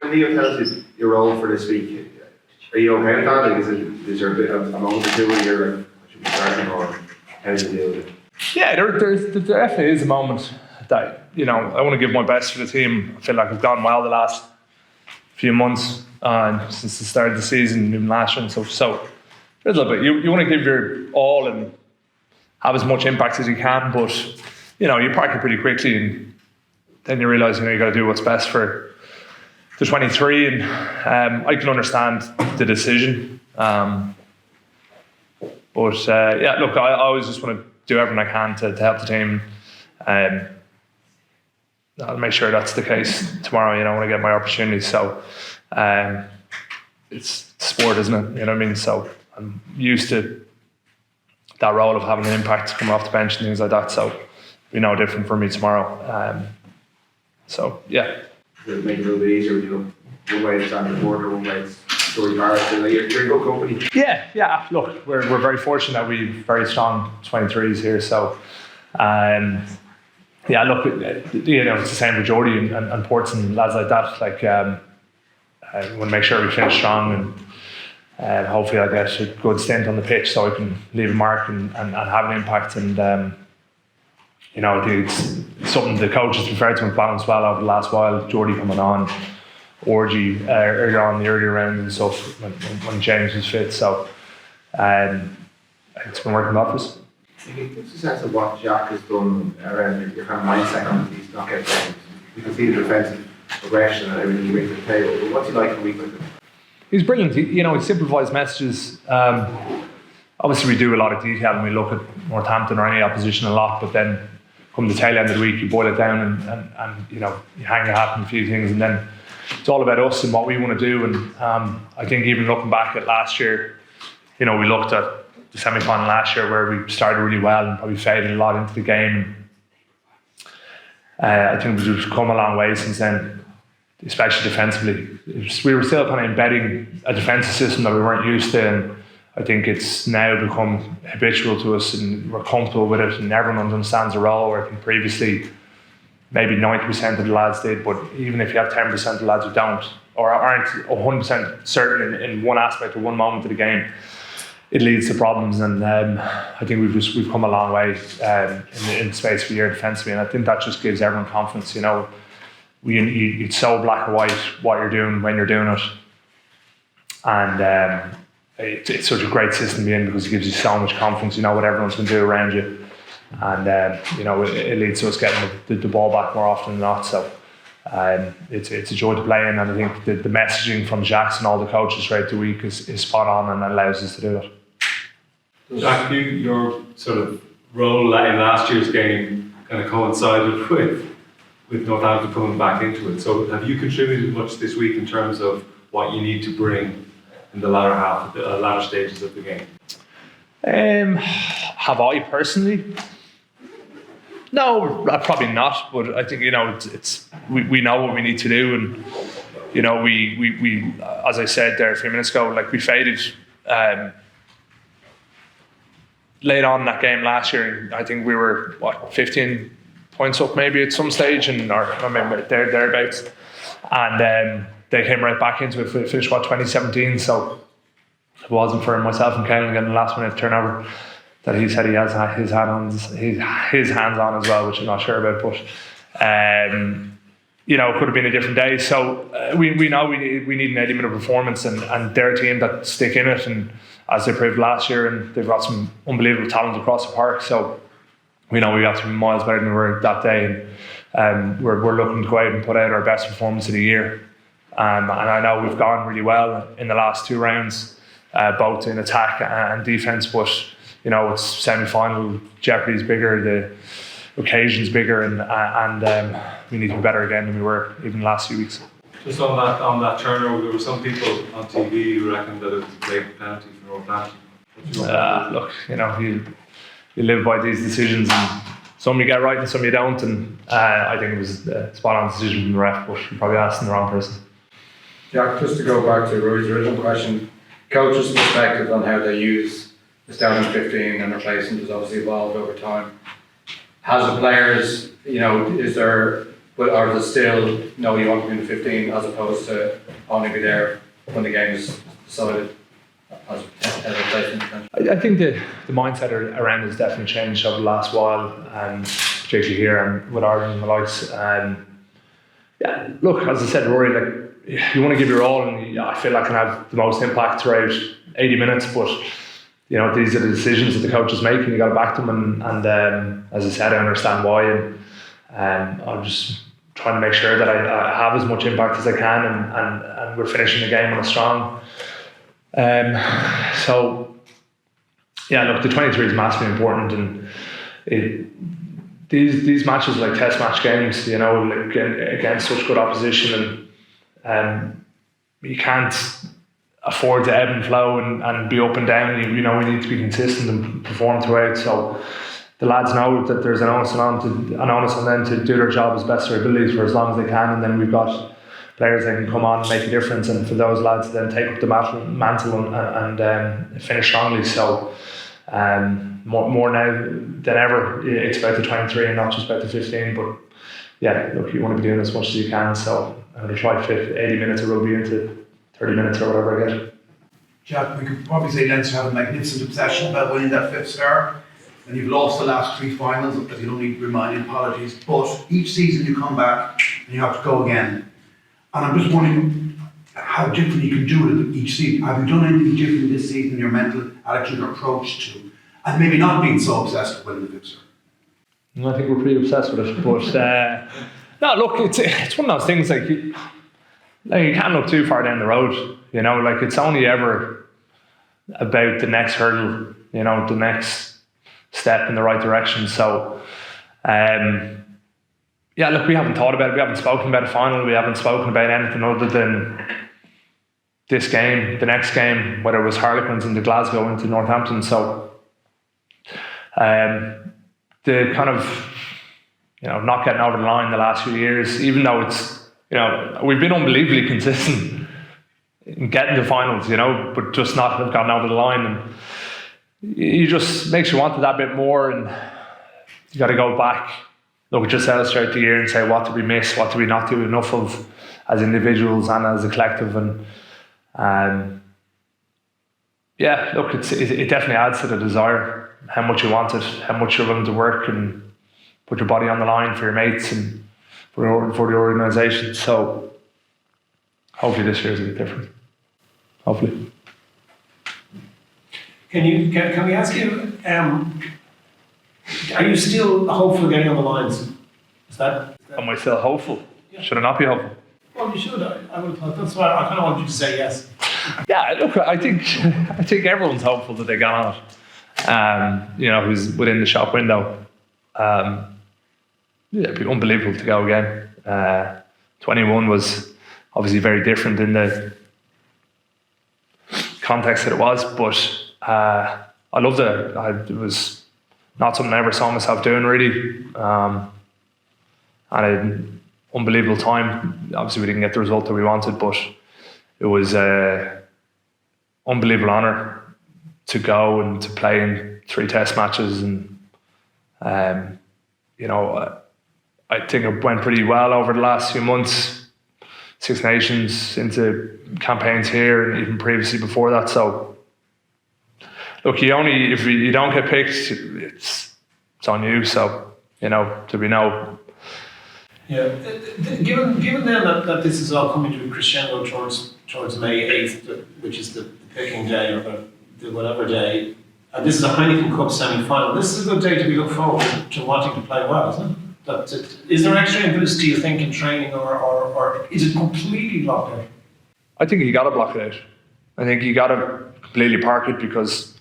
When Leo tells you your role for this week, are you okay with that? Like, is there a bit of a moment or two where you're like, I should be starting, or how do you deal with it? Yeah, there definitely is a moment that, you know, I want to give my best for the team. I feel like I've gone well the last few months and since the start of the season, even last year and stuff. So there's a little bit. You want to give your all and have as much impact as you can, but you know, you park it pretty quickly and then you realise, you know, you got to do what's best for the 23, and I can understand the decision. But yeah, look, I always just want to do everything I can to help the team. I'll make sure that's the case tomorrow, you know, when I get my opportunity. So it's sport, isn't it? You know what I mean? So I'm used to that role of having an impact coming off the bench and things like that. So it'll be no different for me tomorrow. So yeah. Does it make it a little bit easier when you look one way it's Andrew Porter, one way it's Story Barrett, so you're a good company? Yeah. Look, we're very fortunate that we've very strong 23s here. So, yeah, look, you know, it's the same with Jordy and Ports and lads like that. Like, I want to make sure we finish strong, and hopefully I get a good stint on the pitch so I can leave a mark and have an impact. And you know, it's something the coaches referred to and balanced well over the last while. Jordy coming on, Orgy earlier on the earlier round and stuff when James was fit. So it's been working well for us. Give us a sense of what Jack has done around your kind of mindset on these knockout games. You can see the defensive progression and everything you bring to the table. But what's he like a week like this? He's brilliant. He simplifies messages. Obviously, we do a lot of detail and we look at Northampton or any opposition a lot, but then come the tail end of the week, you boil it down and you know, you hang your hat on a few things, and then it's all about us and what we want to do. And I think even looking back at last year, you know, we looked at the semi-final last year where we started really well and probably faded a lot into the game. I think we've come a long way since then, especially defensively. We were still kind of embedding a defensive system that we weren't used to, and I think it's now become habitual to us and we're comfortable with it and everyone understands the role, where I think previously maybe 90% of the lads did, but even if you have 10% of the lads who don't or aren't 100% certain in one aspect or one moment of the game, it leads to problems. And I think we've come a long way in the space of a year defensively, and I think that just gives everyone confidence. You know, it's so black or white what you're doing when you're doing it, and it's such a great system to be in because it gives you so much confidence. You know what everyone's going to do around you, and you know, it leads to us getting the ball back more often than not. So it's a joy to play in, and I think the messaging from Jackson and all the coaches throughout the week is spot on and allows us to do it. Jack, your sort of role in last year's game kind of coincided with Northampton coming back into it. So have you contributed much this week in terms of what you need to bring in the latter half, the latter stages of the game? Have I personally? No, probably not. But I think, you know, we know what we need to do, and you know, we as I said there a few minutes ago, like we faded late on in that game last year, and I think we were 15 points up maybe at some stage, and or I remember thereabouts, and they came right back into it. Finished 2017, so it wasn't for myself and Conan getting the last minute turnover that he said he has his hands on as well, which I'm not sure about, but you know, it could have been a different day. So we know we need an element of performance, and they're a team that stick in it, and as they proved last year, and they've got some unbelievable talent across the park. So we know we got to be miles better than we were that day, and we're looking to go out and put out our best performance of the year. And I know we've gone really well in the last two rounds, both in attack and defence, but you know, it's semi-final, jeopardy's bigger, the occasion's bigger, and we need to be better again than we were even the last few weeks. Just on that turnover, there were some people on TV who reckoned that it was a blatant penalty for Northampton. Look, you know, you live by these decisions, and some you get right and some you don't, and I think it was a spot-on decision from the ref, but you're probably asking the wrong person. Jack, just to go back to Roy's original question, coaches' perspective on how they use the starting 15 and replacement has obviously evolved over time. Has the players, you know, is there But or is it still, no, you want to be in the 15 as opposed to only be there when the game is decided as a replacement? I think the mindset around has definitely changed over the last while, particularly here and with Ireland and the likes. Yeah, look, as I said, Rory, like you want to give your all, and I feel I can have the most impact throughout 80 minutes. But you know, these are the decisions that the coach is making. You got to back them, and as I said, I understand why, and I'm just trying to make sure that I have as much impact as I can, and we're finishing the game on a strong. So yeah, look, the 23 is massively important, and these matches are like test match games, you know, like against such good opposition, and you can't afford to ebb and flow and be up and down. You know, we need to be consistent and perform throughout. So the lads know that there's an onus on them to do their job as best their abilities for as long as they can, and then we've got players that can come on and make a difference, and for those lads to then take up the mantle and finish strongly. So more now than ever, it's about the 23 and not just about the 15. But yeah, look, you want to be doing as much as you can. So I'm going to try to fit 80 minutes of rugby into 30 minutes or whatever I get. Jack, we could probably say Leinster have a magnificent obsession about winning that 5th star, and you've lost the last 3 finals, as you don't need reminding, apologies, but each season you come back and you have to go again. And I'm just wondering how different you can do it each season. Have you done anything different this season in your mental attitude or approach to, and maybe not being so obsessed with winning the 5th star? I think we're pretty obsessed with it, but no, look, it's one of those things like you can't look too far down the road, you know, like it's only ever about the next hurdle, you know, the next step in the right direction. So yeah, look, we haven't thought about it, we haven't spoken about a final, we haven't spoken about anything other than this game, the next game, whether it was Harlequins into Glasgow, into Northampton. So the kind of, you know, not getting over the line the last few years, even though it's, you know, we've been unbelievably consistent in getting to finals, you know, but just not have gotten over the line, and you just makes you want it that bit more, and you got to go back, look at yourselves throughout the year and say, what did we miss, what did we not do enough of as individuals and as a collective, and yeah, look, it definitely adds to the desire, how much you want it, how much you're willing to work and put your body on the line for your mates and for the organisation. So hopefully this year is a bit different. Hopefully. Can we ask you, are you still hopeful of getting on the lines? Is that Am I still hopeful? Yeah. Should I not be hopeful? well, you should. I would have thought. That's why I kind of wanted you to say yes. Yeah, look, I think everyone's hopeful that they got on it. You know, who's within the shop window. Yeah, it'd be unbelievable to go again. 21 was obviously very different in the context that it was, but I loved it. It was not something I ever saw myself doing, really. And an unbelievable time. Obviously, we didn't get the result that we wanted, but it was an unbelievable honour to go and to play in 3 test matches. And, you know, I think it went pretty well over the last few months. 6 Nations into campaigns here and even previously before that. So, look, if you don't get picked, it's on you. So, you know, there'll be no. Yeah. Given then that this is all coming to a crescendo towards May 8th, which is the picking day or the whatever day, and this is a Heineken Cup semi-final. This is a good day to be looking forward to wanting to play well, isn't it? Is there extra impetus, do you think, in training, or is it completely blocked out? I think you got to block it out. I think you got to completely park it, because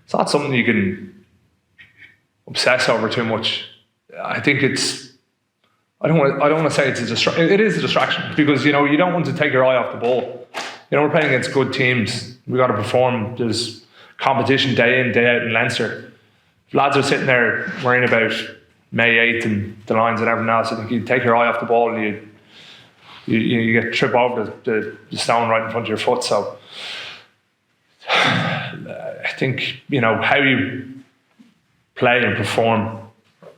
it's not something you can obsess over too much. I think it's. I don't want to say it's a distraction. It is a distraction, because you know you don't want to take your eye off the ball. You know, we're playing against good teams. We got to perform. There's competition day in, day out in Leinster. If lads are sitting there worrying about May 8th and the lines and everything else, I think you take your eye off the ball and you get trip over the stone right in front of your foot. So I think, you know, how you play and perform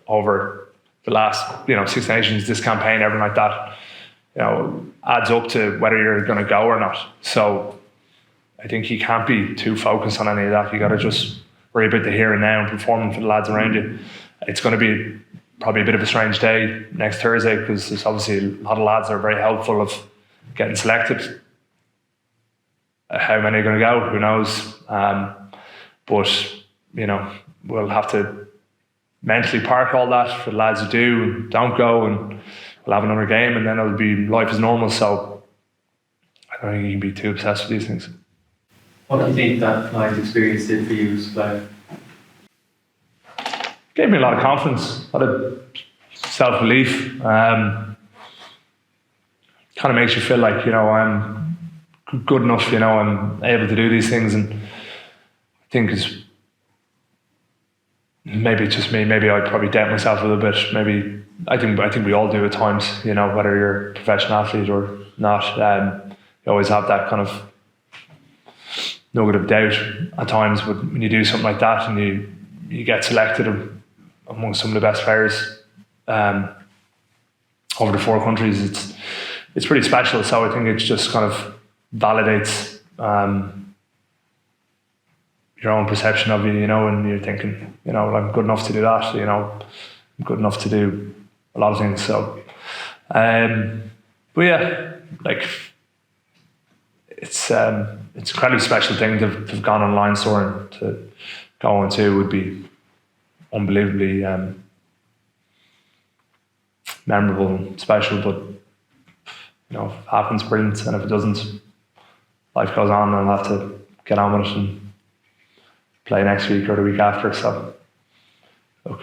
over the last, Six Nations, this campaign, everything like that, adds up to whether you're going to go or not. So I think you can't be too focused on any of that. You got to just worry about the here and now and performing for the lads around you. It's going to be probably a bit of a strange day next Thursday, because there's obviously a lot of lads that are very hopeful of getting selected. How many are going to go? Who knows? But we'll have to mentally park all that for the lads who do and don't go, and we'll have another game, and then it'll be life as normal. So I don't think you can be too obsessed with these things. What do you think that night experience did for you as a player? Gave me a lot of confidence, a lot of self-belief. Kind of makes you feel like, I'm good enough, I'm able to do these things. And I think maybe it's just me, maybe I'd probably doubt myself a little bit. Maybe, I think we all do at times, whether you're a professional athlete or not. You always have that kind of nugget of doubt at times, but when you do something like that and you get selected among some of the best players over the 4 countries, it's pretty special. So I think it just kind of validates your own perception of you, and you're thinking, I'm good enough to do that, I'm good enough to do a lot of things. So, but yeah, like it's an incredibly special thing to have gone on Leinster, and to go on to would be unbelievably memorable and special. But if it happens, brilliant, and if it doesn't, life goes on, and I'll have to get on with it and play next week or the week after. So look,